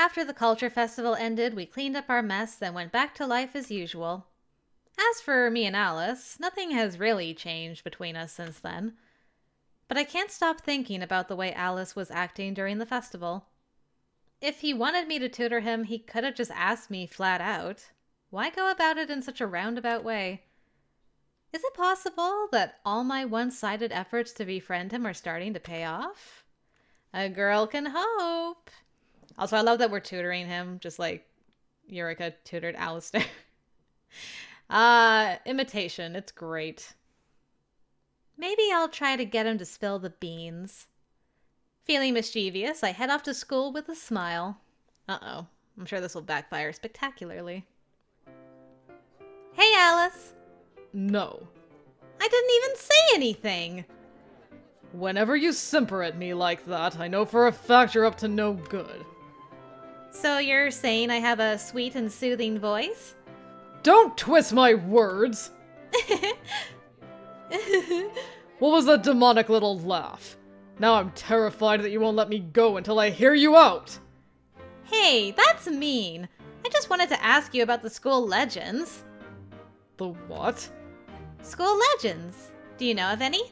After the culture festival ended, we cleaned up our mess and went back to life as usual. As for me and Alice, nothing has really changed between us since then. But I can't stop thinking about the way Alice was acting during the festival. If he wanted me to tutor him, he could have just asked me flat out. Why go about it in such a roundabout way? Is it possible that all my one-sided efforts to befriend him are starting to pay off? A girl can hope. Also, I love that we're tutoring him, just like Eureka tutored Alistair. Imitation. It's great. Maybe I'll try to get him to spill the beans. Feeling mischievous, I head off to school with a smile. Uh-oh. I'm sure this will backfire spectacularly. Hey, Alice. No. I didn't even say anything. Whenever you simper at me like that, I know for a fact you're up to no good. So you're saying I have a sweet and soothing voice? Don't twist my words! What was that demonic little laugh? Now I'm terrified that you won't let me go until I hear you out! Hey, that's mean. I just wanted to ask you about the school legends. The what? School legends. Do you know of any?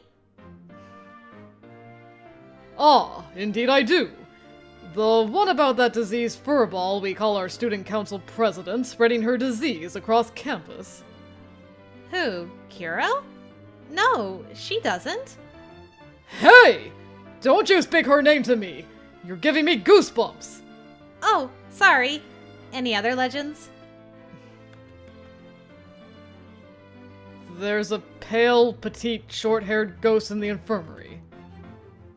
Ah, indeed I do. The one about that diseased furball we call our student council president spreading her disease across campus. Who? Kuro? No, she doesn't. Hey! Don't you speak her name to me! You're giving me goosebumps! Oh, sorry. Any other legends? There's a pale, petite, short-haired ghost in the infirmary.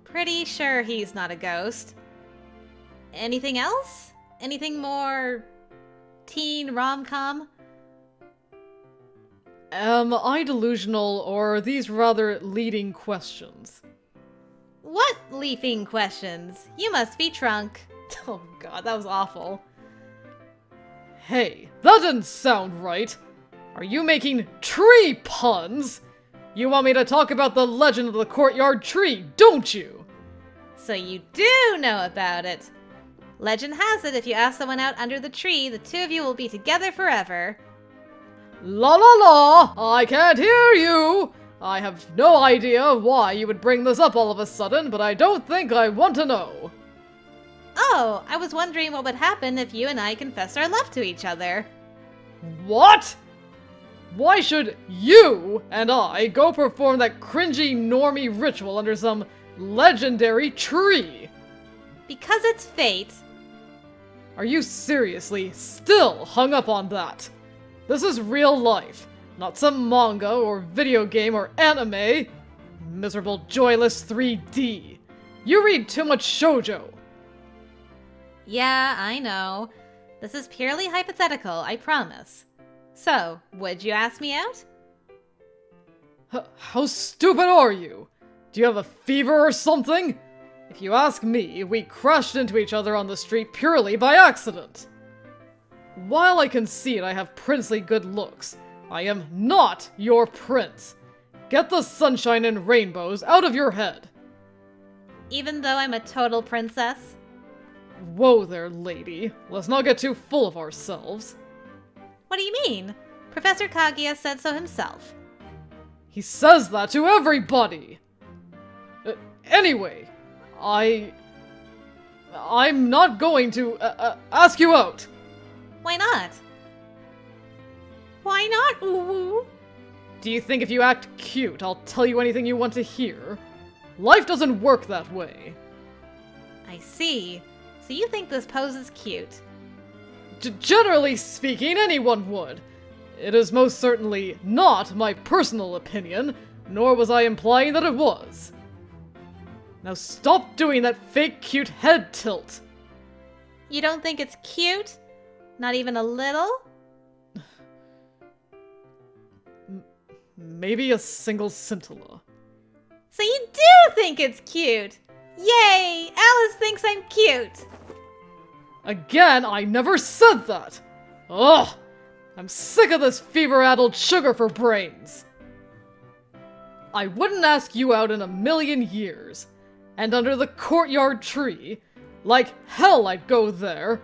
Pretty sure he's not a ghost. Anything else? Anything more teen rom-com? Am I delusional, or are these rather leading questions? What leafing questions? You must be drunk. Oh god, that was awful. Hey, that didn't sound right! Are you making tree puns? You want me to talk about the legend of the courtyard tree, don't you? So you do know about it. Legend has it if you ask someone out under the tree, the two of you will be together forever. La la la! I can't hear you! I have no idea why you would bring this up all of a sudden, but I don't think I want to know. Oh, I was wondering what would happen if you and I confessed our love to each other. What? Why should you and I go perform that cringy normie ritual under some legendary tree? Because it's fate. Are you seriously still hung up on that? This is real life, not some manga or video game or anime. Miserable, joyless 3D. You read too much shoujo. Yeah, I know. This is purely hypothetical, I promise. So, would you ask me out? How stupid are you? Do you have a fever or something? If you ask me, we crashed into each other on the street purely by accident. While I concede I have princely good looks, I am not your prince. Get the sunshine and rainbows out of your head. Even though I'm a total princess? Whoa there, lady. Let's not get too full of ourselves. What do you mean? Professor Kaguya said so himself. He says that to everybody! Anyway, I'm not going to, ask you out! Why not? Why not, Uwu? Do you think if you act cute, I'll tell you anything you want to hear? Life doesn't work that way. I see. So you think this pose is cute? Generally speaking, anyone would. It is most certainly not my personal opinion, nor was I implying that it was. Now stop doing that fake cute head tilt. You don't think it's cute? Not even a little? Maybe a single scintilla. So you do think it's cute! Yay! Alice thinks I'm cute! Again, I never said that! Ugh! I'm sick of this fever-addled sugar for brains! I wouldn't ask you out in a million years. And under the courtyard tree, like hell I'd go there.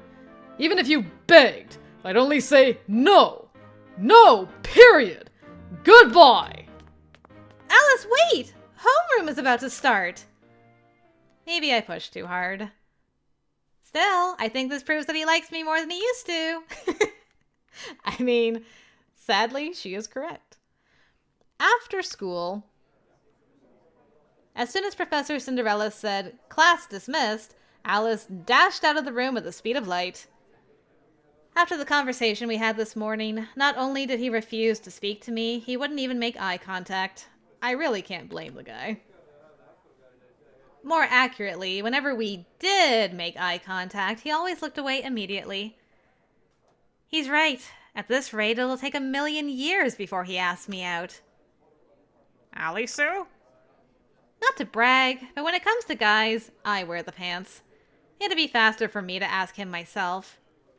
Even if you begged, I'd only say no. No, period. Goodbye. Alice, wait! Homeroom is about to start. Maybe I pushed too hard. Still, I think this proves that he likes me more than he used to. I mean, sadly, she is correct. After school, as soon as Professor Cinderella said, "Class dismissed," Alice dashed out of the room with the speed of light. After the conversation we had this morning, not only did he refuse to speak to me, he wouldn't even make eye contact. I really can't blame the guy. More accurately, whenever we did make eye contact, he always looked away immediately. He's right. At this rate, it'll take 1,000,000 years before he asks me out. Arisu? Not to brag, but when it comes to guys, I wear the pants. It'd be faster for me to ask him myself.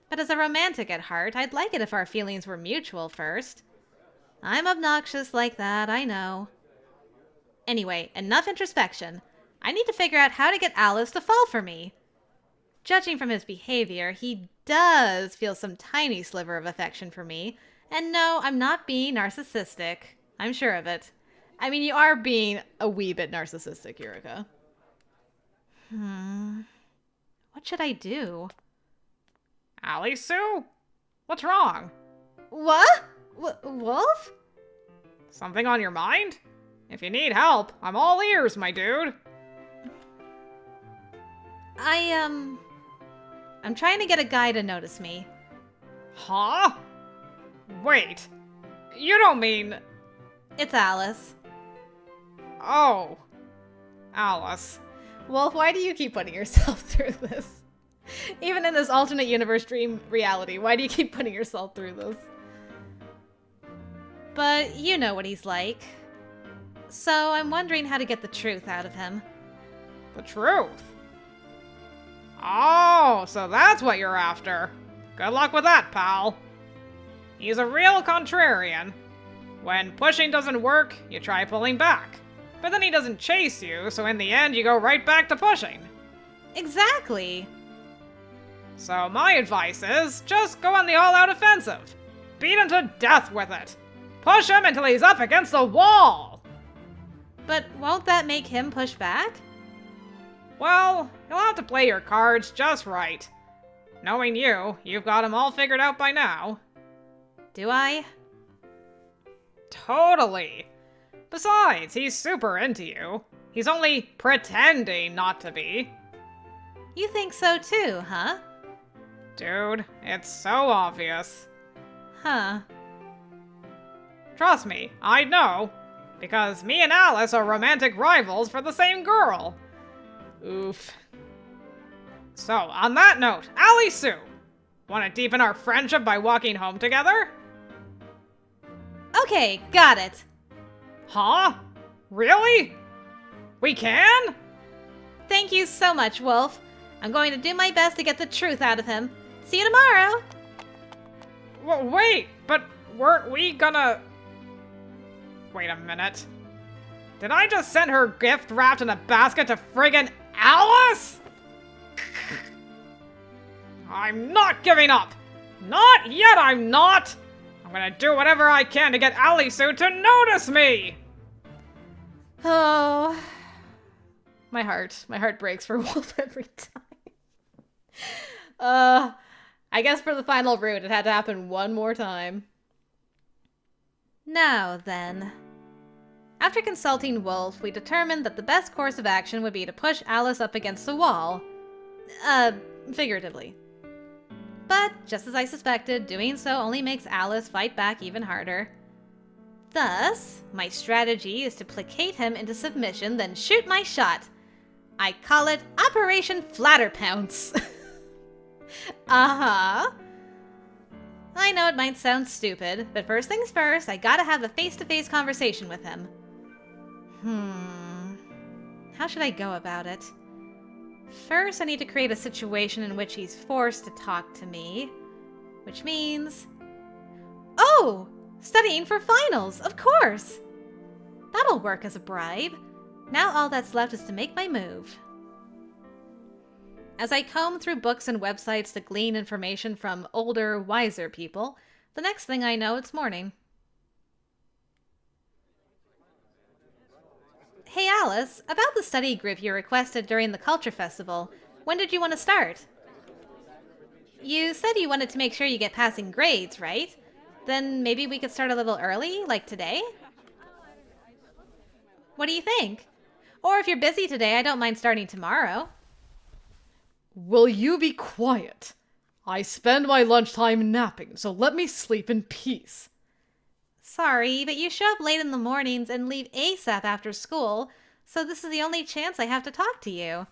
But as a romantic at heart, I'd like it if our feelings were mutual first. I'm obnoxious like that, I know. Anyway, enough introspection. I need to figure out how to get Alice to fall for me. Judging from his behavior, he does feel some tiny sliver of affection for me. And no, I'm not being narcissistic. I'm sure of it. I mean, you are being a wee bit narcissistic, Eureka. What should I do? Arisu? What's wrong? What? Wolf? Something on your mind? If you need help, I'm all ears, my dude. I'm trying to get a guy to notice me. Huh? Wait. You don't mean... It's Alice. Oh. Alice. Wolf, why do you keep putting yourself through this? Even in this alternate universe dream reality, why do you keep putting yourself through this? But you know what he's like. So I'm wondering how to get the truth out of him. The truth? Oh, so that's what you're after. Good luck with that, pal. He's a real contrarian. When pushing doesn't work, you try pulling back. But then he doesn't chase you, so in the end you go right back to pushing. Exactly. So my advice is, just go on the all-out offensive. Beat him to death with it. Push him until he's up against the wall. But won't that make him push back? Well, you'll have to play your cards just right. Knowing you, you've got him all figured out by now. Do I? Totally. Besides, he's super into you. He's only pretending not to be. You think so too, huh? Dude, it's so obvious. Huh. Trust me, I know. Because me and Alice are romantic rivals for the same girl. Oof. So, on that note, Arisu! Want to deepen our friendship by walking home together? Okay, got it. Huh? Really? We can? Thank you so much, Wolf. I'm going to do my best to get the truth out of him. See you tomorrow! Wait, but weren't we gonna... Wait a minute. Did I just send her gift wrapped in a basket to friggin' Alice? I'm not giving up! Not yet, I'm not! I'm gonna do whatever I can to get Arisu to notice me! Oh, my heart breaks for Wolf every time. I guess for the final route, it had to happen one more time. Now then. After consulting Wolf, we determined that the best course of action would be to push Alice up against the wall. Figuratively. But, just as I suspected, doing so only makes Alice fight back even harder. Thus, my strategy is to placate him into submission, then shoot my shot. I call it Operation Flatterpounce. Uh-huh. I know it might sound stupid, but first things first, I gotta have a face-to-face conversation with him. How should I go about it? First, I need to create a situation in which he's forced to talk to me. Which means... Oh! Studying for finals, of course! That'll work as a bribe. Now all that's left is to make my move. As I comb through books and websites to glean information from older, wiser people, the next thing I know, it's morning. Hey Alice, about the study group you requested during the Culture Festival, when did you want to start? You said you wanted to make sure you get passing grades, right? Then maybe we could start a little early, like today? What do you think? Or if you're busy today, I don't mind starting tomorrow. Will you be quiet? I spend my lunchtime napping, so let me sleep in peace. Sorry, but you show up late in the mornings and leave ASAP after school, so this is the only chance I have to talk to you.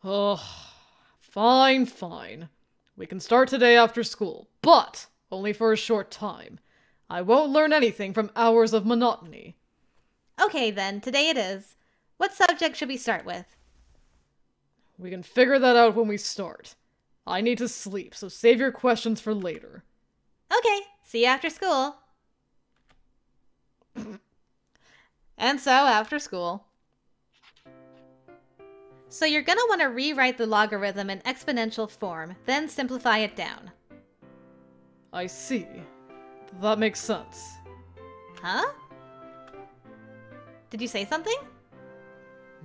Ugh, fine. We can start today after school, but only for a short time. I won't learn anything from hours of monotony. Okay then, today it is. What subject should we start with? We can figure that out when we start. I need to sleep, so save your questions for later. Okay, see you after school. And so, after school. So you're gonna want to rewrite the logarithm in exponential form, then simplify it down. I see. That makes sense. Huh? Did you say something?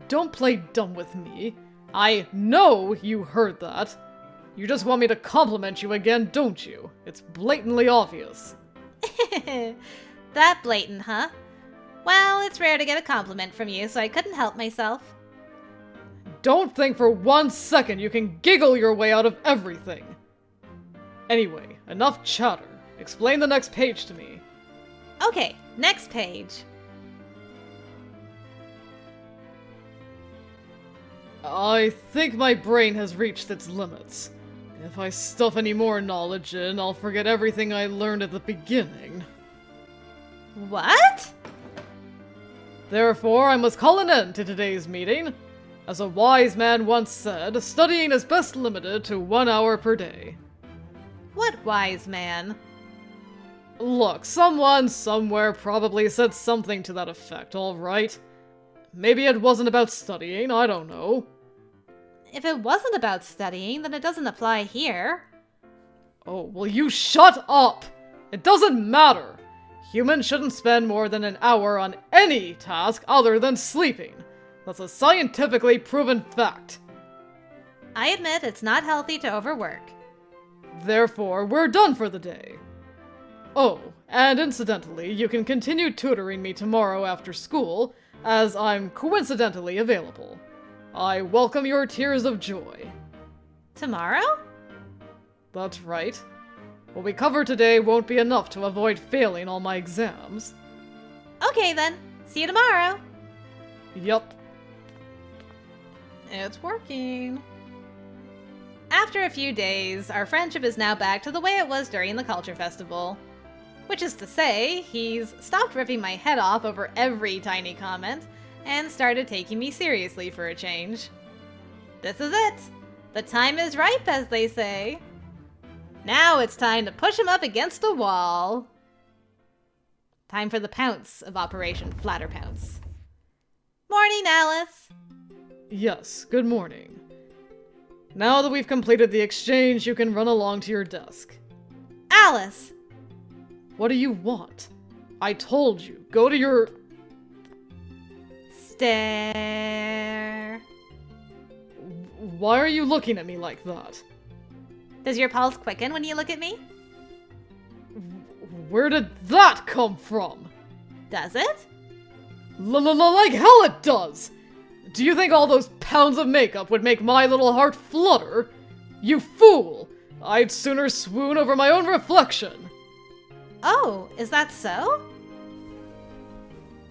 Don't play dumb with me. I know you heard that. You just want me to compliment you again, don't you? It's blatantly obvious. That blatant, huh? Well, it's rare to get a compliment from you, so I couldn't help myself. Don't think for 1 second you can giggle your way out of everything. Anyway, enough chatter. Explain the next page to me. Okay, next page. I think my brain has reached its limits. If I stuff any more knowledge in, I'll forget everything I learned at the beginning. What? Therefore, I must call an end to today's meeting. As a wise man once said, studying is best limited to 1 hour per day. What wise man? Look, someone somewhere probably said something to that effect, alright? Maybe it wasn't about studying, I don't know. If it wasn't about studying, then it doesn't apply here. Oh, will you shut up? It doesn't matter. Humans shouldn't spend more than an hour on any task other than sleeping. That's a scientifically proven fact. I admit it's not healthy to overwork. Therefore, we're done for the day. Oh, and incidentally, you can continue tutoring me tomorrow after school, as I'm coincidentally available. I welcome your tears of joy. Tomorrow? That's right. What we cover today won't be enough to avoid failing all my exams. Okay then, see you tomorrow. Yup. It's working. After a few days, our friendship is now back to the way it was during the Culture Festival. Which is to say, he's stopped ripping my head off over every tiny comment, and started taking me seriously for a change. This is it! The time is ripe, as they say. Now it's time to push him up against a wall. Time for the pounce of Operation Flatterpounce. Morning, Alice! Yes, good morning. Now that we've completed the exchange, you can run along to your desk. Alice! What do you want? I told you, go to your... Stare. Why are you looking at me like that? Does your pulse quicken when you look at me? Where did that come from? Does it? Like hell it does! Do you think all those pounds of makeup would make my little heart flutter? You fool! I'd sooner swoon over my own reflection. Oh, is that so?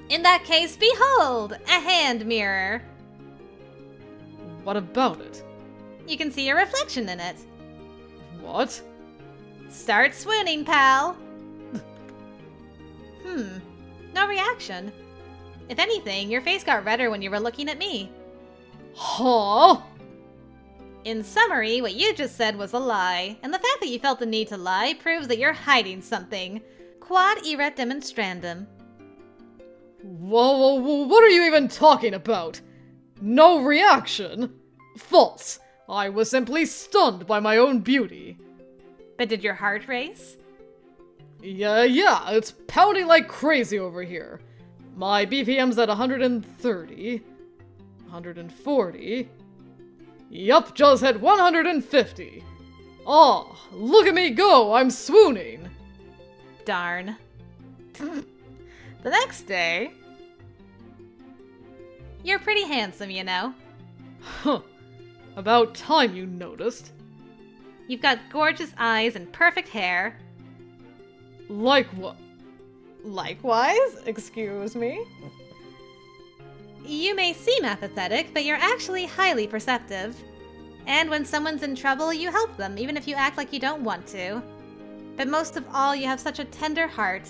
In that case, behold! A hand mirror! What about it? You can see your reflection in it. What? Start swooning, pal! No reaction. If anything, your face got redder when you were looking at me. Huh? In summary, what you just said was a lie, and the fact that you felt the need to lie proves that you're hiding something. Quod erat demonstrandum. Whoa, what are you even talking about? No reaction? False. I was simply stunned by my own beauty. But did your heart race? Yeah, it's pounding like crazy over here. My BPM's at 130. 140. Yup, just hit 150. Ah, look at me go, I'm swooning. Darn. The next day... You're pretty handsome, you know. Huh. About time you noticed. You've got gorgeous eyes and perfect hair. Like what? Likewise? Excuse me? You may seem apathetic, but you're actually highly perceptive. And when someone's in trouble, you help them, even if you act like you don't want to. But most of all, you have such a tender heart.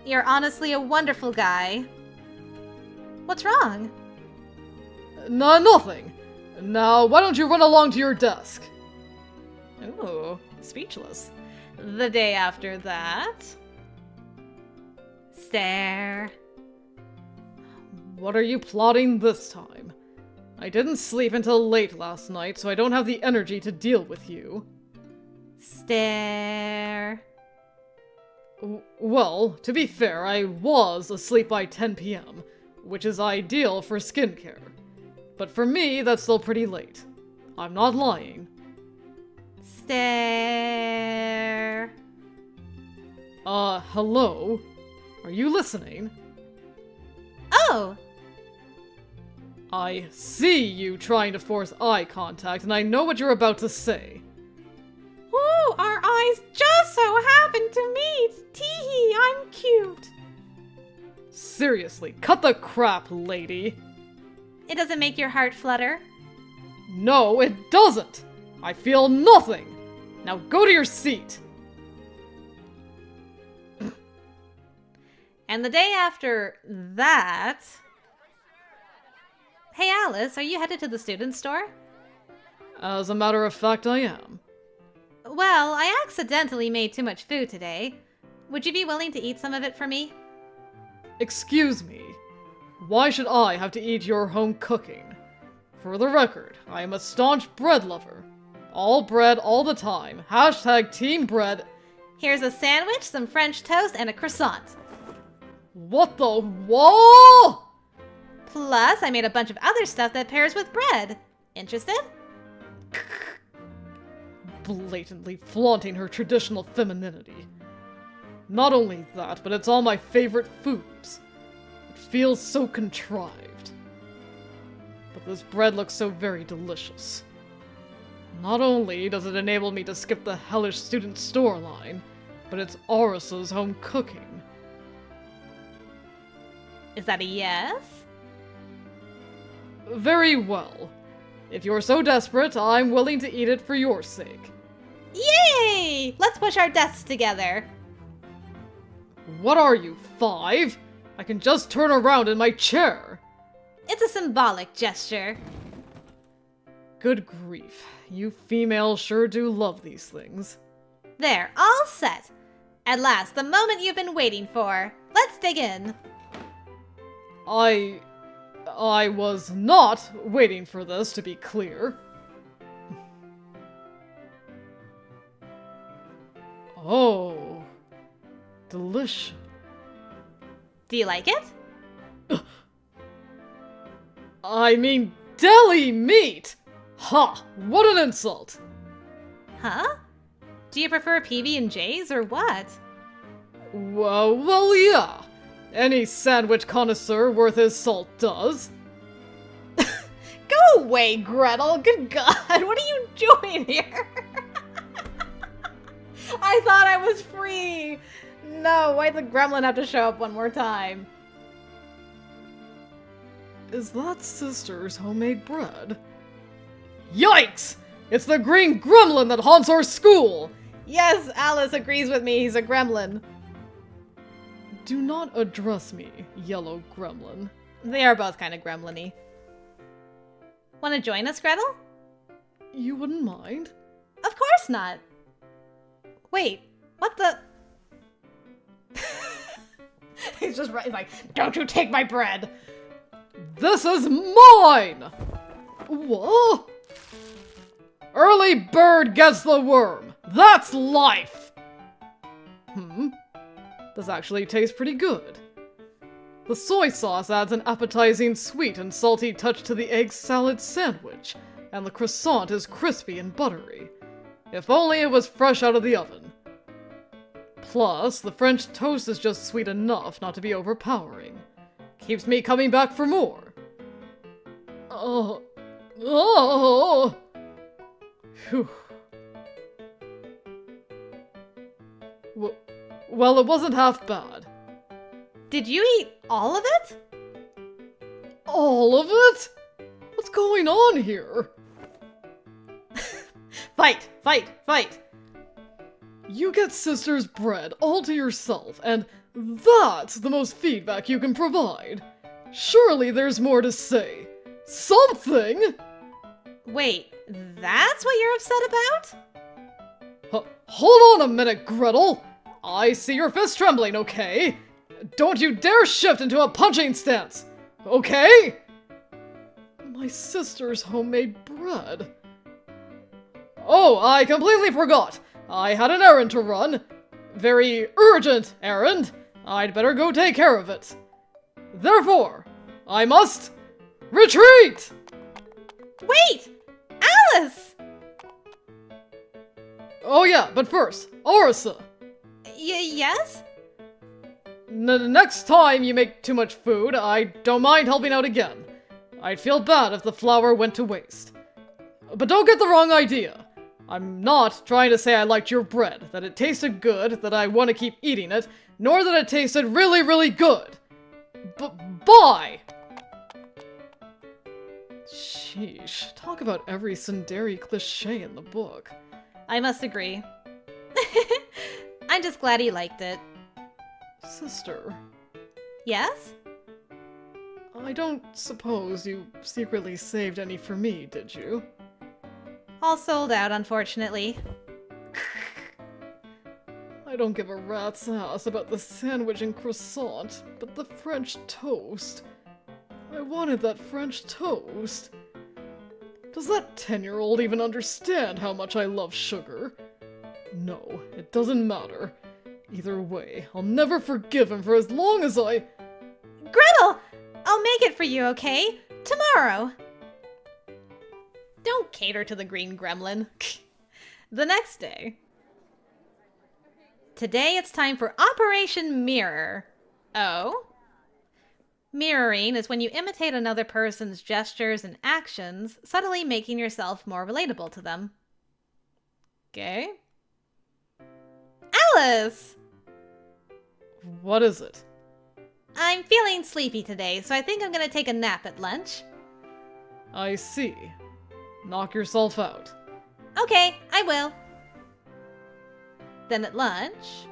You're honestly a wonderful guy. What's wrong? Nothing. Now, why don't you run along to your desk? Ooh, speechless. The day after that... Stare. What are you plotting this time? I didn't sleep until late last night, so I don't have the energy to deal with you. Stare. Well, to be fair, I was asleep by 10 p.m., which is ideal for skincare. But for me, that's still pretty late. I'm not lying. Stare. Hello? Are you listening? Oh! I see you trying to force eye contact, and I know what you're about to say. Ooh, our eyes just so happen to meet! Teehee, I'm cute! Seriously, cut the crap, lady. It doesn't make your heart flutter? No, it doesn't! I feel nothing! Now go to your seat! And the day after that... Hey Alice, are you headed to the student store? As a matter of fact, I am. Well, I accidentally made too much food today. Would you be willing to eat some of it for me? Excuse me. Why should I have to eat your home cooking? For the record, I am a staunch bread lover. All bread all the time. Hashtag team bread. Here's a sandwich, some French toast, and a croissant. What the? Whoa! Plus, I made a bunch of other stuff that pairs with bread. Interested? Blatantly flaunting her traditional femininity. Not only that, but it's all my favorite foods. It feels so contrived. But this bread looks so very delicious. Not only does it enable me to skip the hellish student store line, but it's Arisu's home cooking. Is that a yes? Very well. If you're so desperate, I'm willing to eat it for your sake. Yay! Let's push our desks together. What are you, 5? I can just turn around in my chair. It's a symbolic gesture. Good grief. You females sure do love these things. There, all set. At last, the moment you've been waiting for. Let's dig in. I was not waiting for this, to be clear. Oh, delicious. Do you like it? I mean, deli meat! Ha! What an insult! Huh? Do you prefer PB&J's or what? Well, yeah. Any sandwich connoisseur worth his salt does. Go away, Gretel! Good God, what are you doing here? I thought I was free! No, why'd the gremlin have to show up one more time? Is that sister's homemade bread? Yikes! It's the green gremlin that haunts our school! Yes, Alice agrees with me, he's a gremlin. Do not address me, yellow gremlin. They are both kind of gremlin-y. Want to join us, Gretel? You wouldn't mind? Of course not! Wait, what the... He's just right, like, don't you take my bread! This is mine! What? Early bird gets the worm. That's life! This actually tastes pretty good. The soy sauce adds an appetizing sweet and salty touch to the egg salad sandwich, and the croissant is crispy and buttery. If only it was fresh out of the oven. Plus, the French toast is just sweet enough not to be overpowering. Keeps me coming back for more. Oh. Phew. Well, it wasn't half bad. Did you eat all of it? All of it? What's going on here? Fight! Fight! Fight! You get sister's bread all to yourself, and that's the most feedback you can provide. Surely there's more to say. Something! Wait, that's what you're upset about? Hold on a minute, Gretel! I see your fist trembling, okay? Don't you dare shift into a punching stance, okay? My sister's homemade bread. Oh, I completely forgot. I had an errand to run. Very urgent errand. I'd better go take care of it. Therefore, I must retreat! Wait! Alice! Oh yeah, but first, Arisu. Yes? Next time you make too much food, I don't mind helping out again. I'd feel bad if the flour went to waste. But don't get the wrong idea. I'm not trying to say I liked your bread, that it tasted good, that I want to keep eating it, nor that it tasted really, really good. Bye! Sheesh, talk about every tsundere cliché in the book. I must agree. I'm just glad he liked it. Sister. Yes? I don't suppose you secretly saved any for me, did you? All sold out, unfortunately. I don't give a rat's ass about the sandwich and croissant, but the French toast. I wanted that French toast. Does that 10-year-old even understand how much I love sugar? No, it doesn't matter. Either way, I'll never forgive him for as long as I— Gretel! I'll make it for you, okay? Tomorrow! Don't cater to the green gremlin. The next day. Today it's time for Operation Mirror. Oh? Mirroring is when you imitate another person's gestures and actions, subtly making yourself more relatable to them. Okay? Alice! What is it? I'm feeling sleepy today, so I think I'm gonna take a nap at lunch. I see. Knock yourself out. Okay, I will. Then at lunch...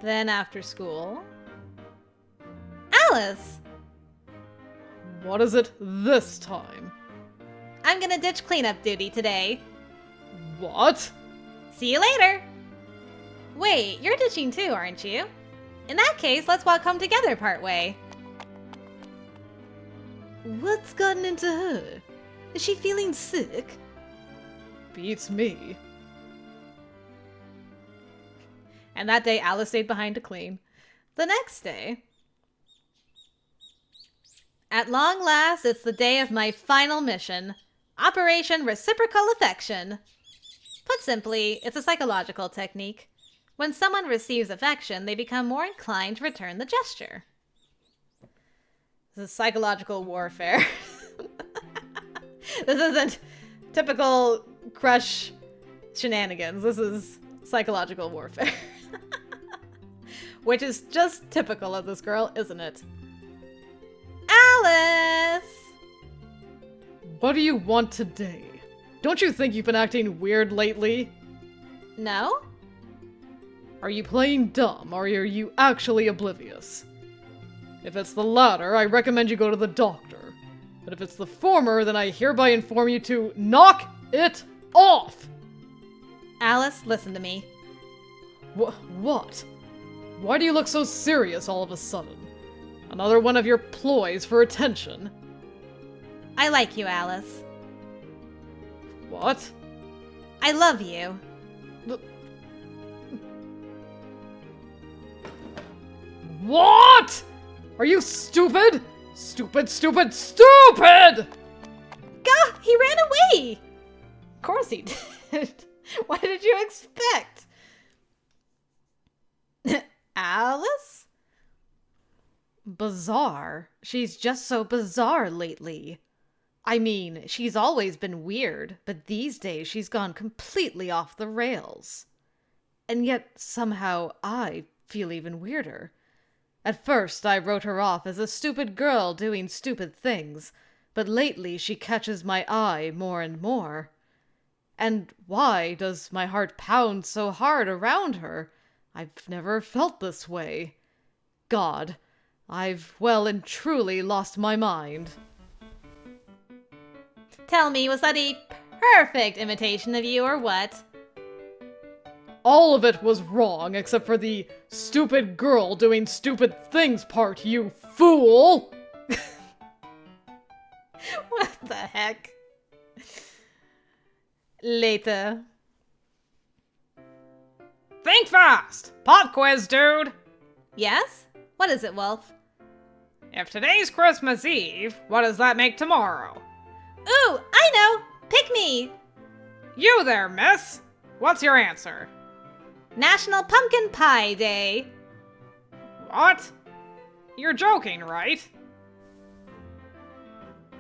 Then after school... Alice! What is it this time? I'm gonna ditch cleanup duty today. What? See you later! Wait, you're ditching too, aren't you? In that case, let's walk home together partway. What's gotten into her? Is she feeling sick? Beats me. And that day, Alice stayed behind to clean. The next day... At long last, it's the day of my final mission. Operation Reciprocal Affection. Put simply, it's a psychological technique. When someone receives affection, they become more inclined to return the gesture. This is psychological warfare. This isn't typical crush shenanigans. This is psychological warfare. Which is just typical of this girl, isn't it? Alice! What do you want today? Don't you think you've been acting weird lately? No? Are you playing dumb, or are you actually oblivious? If it's the latter, I recommend you go to the doctor. But if it's the former, then I hereby inform you to knock it off! Alice, listen to me. What? Why do you look so serious all of a sudden? Another one of your ploys for attention? I like you, Alice. What? I love you. What? Are you stupid? Stupid, stupid, stupid! Gah! He ran away! Of course he did. What did you expect? Alice? Bizarre. She's just so bizarre lately. I mean, she's always been weird, but these days she's gone completely off the rails. And yet, somehow, I feel even weirder. At first, I wrote her off as a stupid girl doing stupid things, but lately she catches my eye more and more. And why does my heart pound so hard around her? I've never felt this way. God, I've well and truly lost my mind. Tell me, was that a perfect imitation of you or what? All of it was wrong except for the stupid girl doing stupid things part, you fool! What the heck? Later. Think fast! Pop quiz, dude! Yes? What is it, Wolf? If today's Christmas Eve, what does that make tomorrow? Ooh, I know! Pick me! You there, miss! What's your answer? National Pumpkin Pie Day. What? You're joking, right?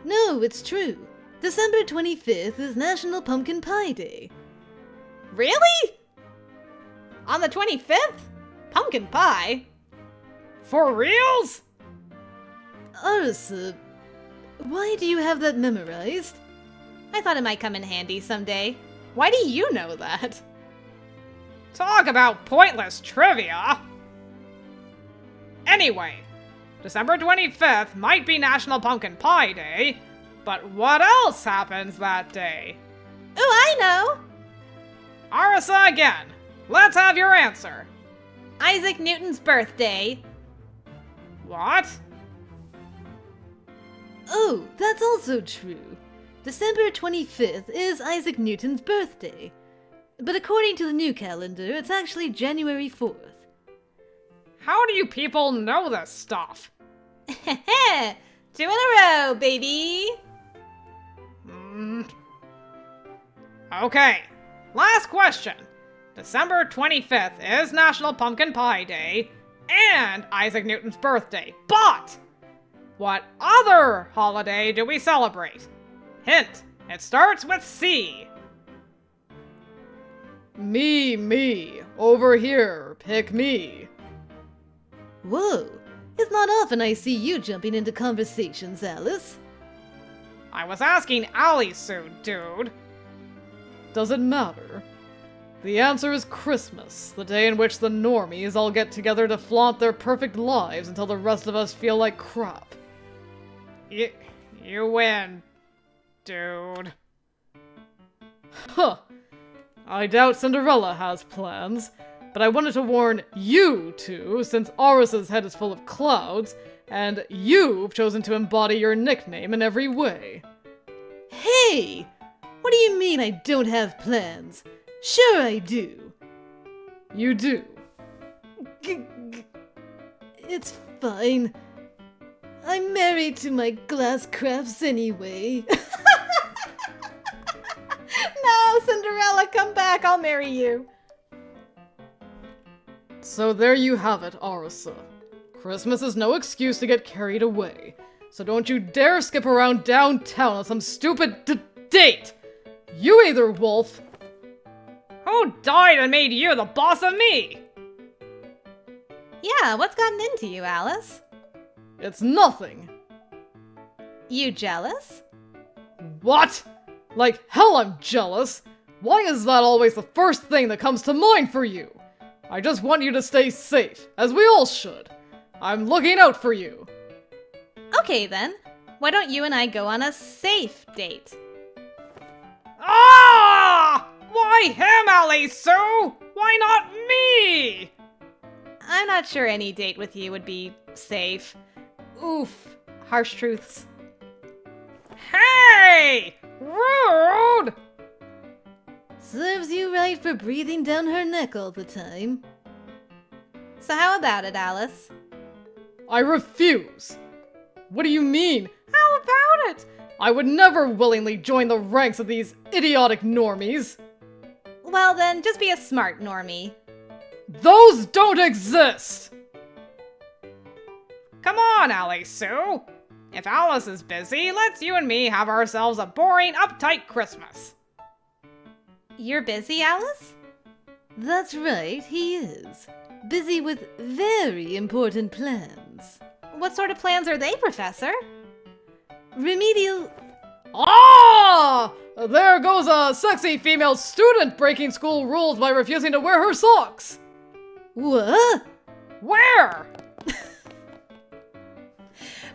No, it's true. December 25th is National Pumpkin Pie Day. Really? On the 25th? Pumpkin pie? For reals? Arisu, why do you have that memorized? I thought it might come in handy someday. Why do you know that? Talk about pointless trivia! Anyway, December 25th might be National Pumpkin Pie Day, but what else happens that day? Ooh, I know! Arisa again. Let's have your answer. Isaac Newton's birthday. What? Oh, that's also true. December 25th is Isaac Newton's birthday. But according to the new calendar, it's actually January 4th. How do you people know this stuff? Heh, 2 in a row, baby! Okay, last question. December 25th is National Pumpkin Pie Day and Isaac Newton's birthday, but what other holiday do we celebrate? Hint, it starts with C. Me, over here, pick me. Whoa, it's not often I see you jumping into conversations, Alice. I was asking Arisu, dude. Does it matter? The answer is Christmas, the day in which the normies all get together to flaunt their perfect lives until the rest of us feel like crap. You win, dude. Huh. I doubt Cinderella has plans, but I wanted to warn you two, since Arisa's head is full of clouds, and you've chosen to embody your nickname in every way. Hey! What do you mean I don't have plans? Sure I do. You do. It's fine. I'm married to my glass crafts anyway. No, Cinderella, come back, I'll marry you. So there you have it, Arisa. Christmas is no excuse to get carried away, so don't you dare skip around downtown on some stupid date! You either, Wolf! Who died and made you the boss of me? Yeah, what's gotten into you, Alice? It's nothing! You jealous? What? Like hell I'm jealous! Why is that always the first thing that comes to mind for you? I just want you to stay safe, as we all should. I'm looking out for you. Okay then, why don't you and I go on a safe date? Ah! Why him, Arisu? Why not me? I'm not sure any date with you would be safe. Oof. Harsh truths. Hey! Rude! Serves you right for breathing down her neck all the time. So how about it, Alice? I refuse! What do you mean? How about it? I would never willingly join the ranks of these idiotic normies. Well then, just be a smart normie. Those don't exist! Come on, Arisu. If Alice is busy, let's you and me have ourselves a boring, uptight Christmas. You're busy, Alice? That's right, he is. Busy with very important plans. What sort of plans are they, Professor? Remedial... Ah! There goes a sexy female student breaking school rules by refusing to wear her socks! What? Where?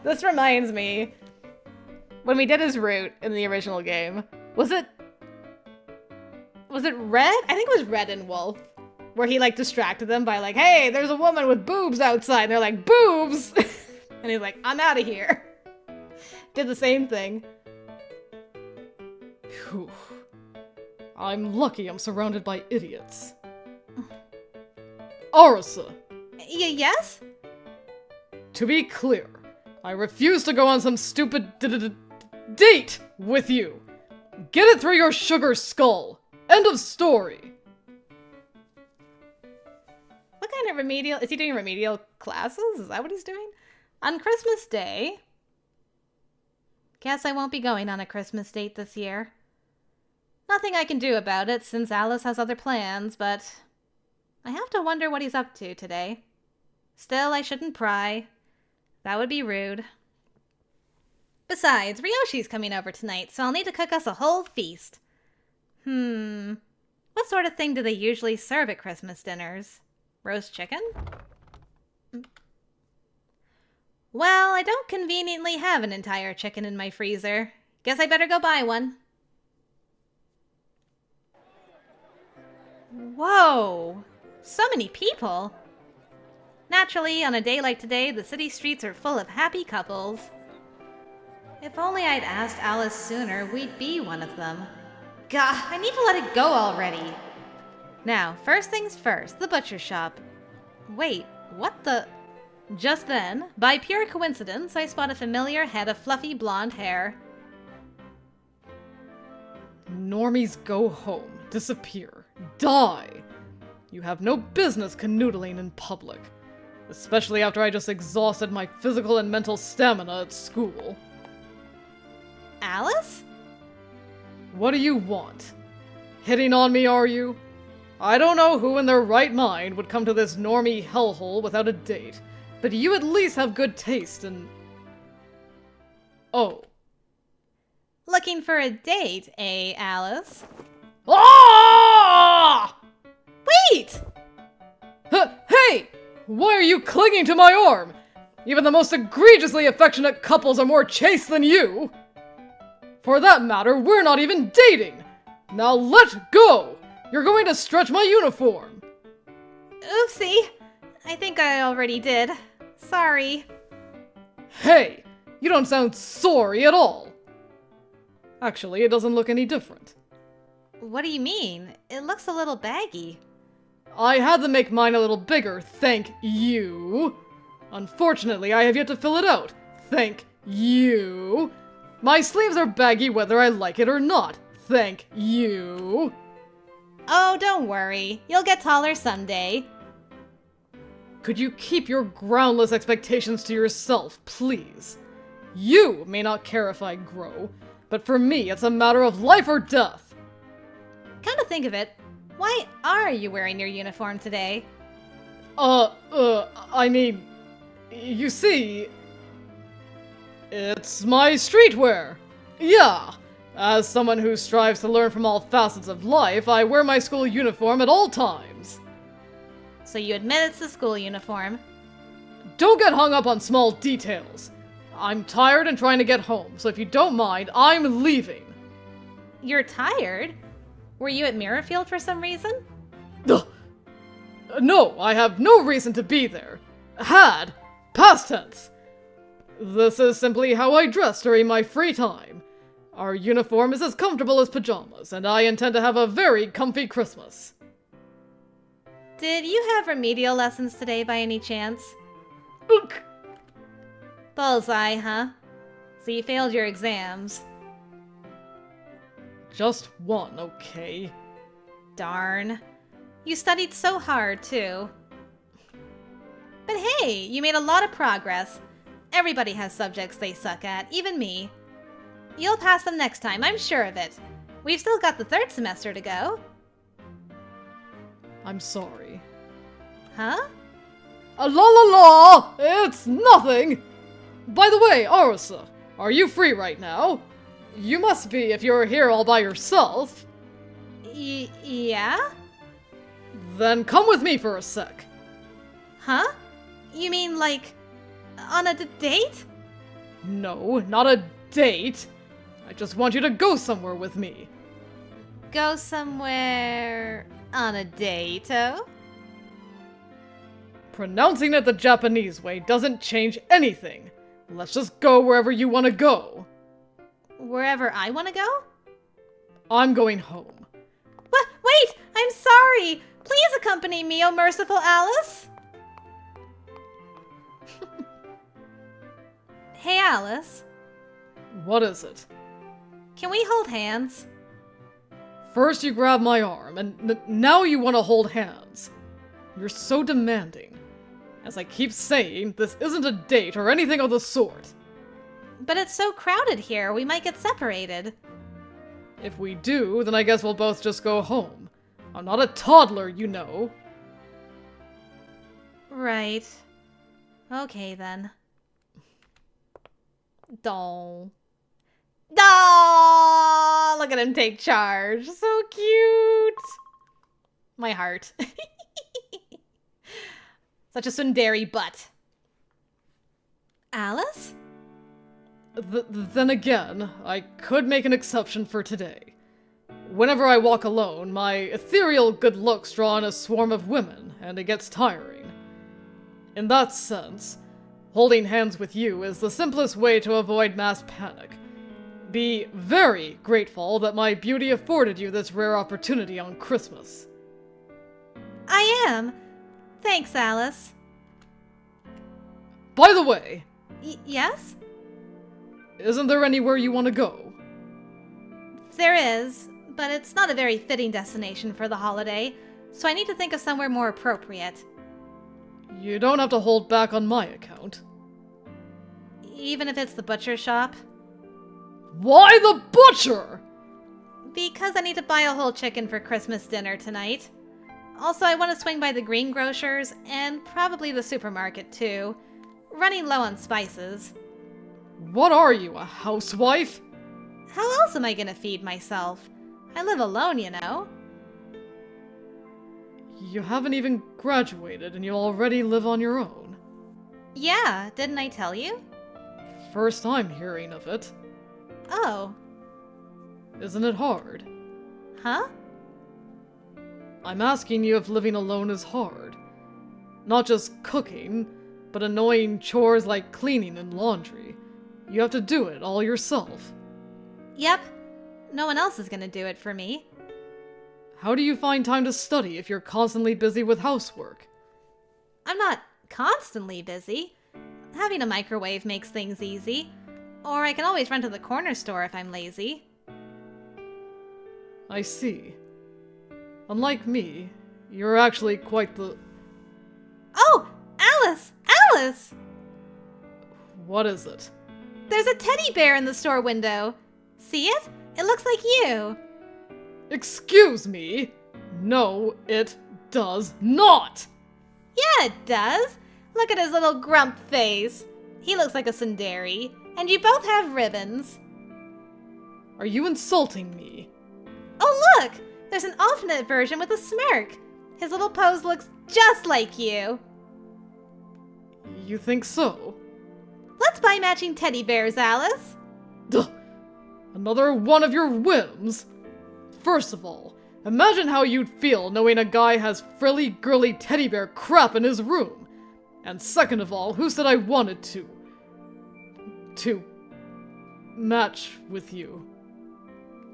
This reminds me, when we did his route in the original game, was it Red? I think it was Red and Wolf, where he like distracted them by like, hey, there's a woman with boobs outside. And they're like, boobs! And he's like, I'm out of here. Did the same thing. Phew. I'm lucky I'm surrounded by idiots. Arisu, Yes? to be clear, I refuse to go on some stupid date with you. Get it through your sugar skull. End of story. What kind of remedial? Is he doing remedial classes? Is that what he's doing? On Christmas Day? Guess I won't be going on a Christmas date this year. Nothing I can do about it since Alice has other plans, but I have to wonder what he's up to today. Still, I shouldn't pry. That would be rude. Besides, Ryoshi's coming over tonight, so I'll need to cook us a whole feast. What sort of thing do they usually serve at Christmas dinners? Roast chicken? Well, I don't conveniently have an entire chicken in my freezer. Guess I better go buy one. Whoa! So many people! Naturally, on a day like today, the city streets are full of happy couples. If only I'd asked Alice sooner, we'd be one of them. Gah, I need to let it go already. Now, first things first, the butcher shop. Wait, what the... Just then, by pure coincidence, I spot a familiar head of fluffy blonde hair. Normies go home, disappear, die. You have no business canoodling in public. Especially after I just exhausted my physical and mental stamina at school. Alice? What do you want? Hitting on me, are you? I don't know who in their right mind would come to this normie hellhole without a date, but you at least have good taste and... Oh. Looking for a date, eh, Alice? Ah! Wait! Hey! Why are you clinging to my arm? Even the most egregiously affectionate couples are more chaste than you! For that matter, we're not even dating! Now let go! You're going to stretch my uniform! Oopsie. I think I already did. Sorry. Hey! You don't sound sorry at all! Actually, it doesn't look any different. What do you mean? It looks a little baggy. I had to make mine a little bigger, thank you. Unfortunately, I have yet to fill it out, thank you. My sleeves are baggy whether I like it or not, thank you. Oh, don't worry. You'll get taller someday. Could you keep your groundless expectations to yourself, please? You may not care if I grow, but for me it's a matter of life or death. Come to think of it, why are you wearing your uniform today? I mean, you see, it's my streetwear. Yeah, as someone who strives to learn from all facets of life, I wear my school uniform at all times. So you admit it's the school uniform. Don't get hung up on small details. I'm tired and trying to get home, so if you don't mind, I'm leaving. You're tired? Were you at Mirrorfield for some reason? Ugh. No, I have no reason to be there. Had. Past tense. This is simply how I dress during my free time. Our uniform is as comfortable as pajamas, and I intend to have a very comfy Christmas. Did you have remedial lessons today by any chance? Ugh. Bullseye, huh? So you failed your exams. Just one, okay? Darn. You studied so hard, too. But hey, you made a lot of progress. Everybody has subjects they suck at, even me. You'll pass them next time, I'm sure of it. We've still got the third semester to go. I'm sorry. Huh? La la la! It's nothing! By the way, Arisu, are you free right now? You must be if you're here all by yourself. Yeah? Then come with me for a sec. Huh? You mean like on a date? No, not a date. I just want you to go somewhere with me. Go somewhere on a date, oh? Pronouncing it the Japanese way doesn't change anything. Let's just go wherever you want to go. Wherever I want to go? I'm going home. Wait! I'm sorry! Please accompany me, oh merciful Alice! Hey, Alice. What is it? Can we hold hands? First you grab my arm, and now you want to hold hands. You're so demanding. As I keep saying, this isn't a date or anything of the sort. But it's so crowded here, we might get separated. If we do, then I guess we'll both just go home. I'm not a toddler, you know. Right. Okay, then. Doll. Doll! Look at him take charge. So cute. My heart. Such a tsundere butt. Alice? Then again, I could make an exception for today. Whenever I walk alone, my ethereal good looks draw in a swarm of women, and it gets tiring. In that sense, holding hands with you is the simplest way to avoid mass panic. Be very grateful that my beauty afforded you this rare opportunity on Christmas. I am. Thanks, Alice. By the way, Yes? isn't there anywhere you want to go? There is, but it's not a very fitting destination for the holiday, so I need to think of somewhere more appropriate. You don't have to hold back on my account. Even if it's the butcher shop? Why the butcher? Because I need to buy a whole chicken for Christmas dinner tonight. Also, I want to swing by the greengrocers and probably the supermarket too. Running low on spices. What are you, a housewife? How else am I gonna feed myself? I live alone, you know. You haven't even graduated and you already live on your own. Yeah, didn't I tell you? First time hearing of it. Oh. Isn't it hard? Huh? I'm asking you if living alone is hard. Not just cooking, but annoying chores like cleaning and laundry. You have to do it all yourself. Yep. No one else is gonna do it for me. How do you find time to study if you're constantly busy with housework? I'm not constantly busy. Having a microwave makes things easy. Or I can always run to the corner store if I'm lazy. I see. Unlike me, you're actually quite the... Oh! Alice! Alice! What is it? There's a teddy bear in the store window. See it? It looks like you. Excuse me? No, it does not! Yeah, it does. Look at his little grump face. He looks like a tsundere. And you both have ribbons. Are you insulting me? Oh, look! There's an alternate version with a smirk. His little pose looks just like you. You think so? Let's buy matching teddy bears, Alice. Duh. Another one of your whims? First of all, Imagine how you'd feel knowing a guy has frilly, girly teddy bear crap in his room. And second of all, who said I wanted to match with you?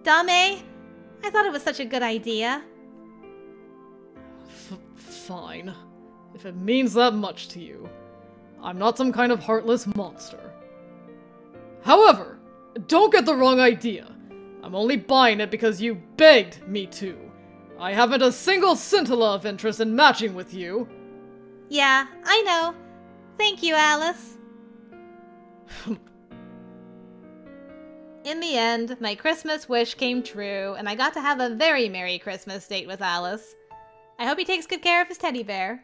Dame, I thought it was such a good idea. Fine. If it means that much to you. I'm not some kind of heartless monster. However, don't get the wrong idea. I'm only buying it because you begged me to. I haven't a single scintilla of interest in matching with you. Yeah, I know. Thank you, Alice. In the end, my Christmas wish came true, and I got to have a very Merry Christmas date with Alice. I hope he takes good care of his teddy bear.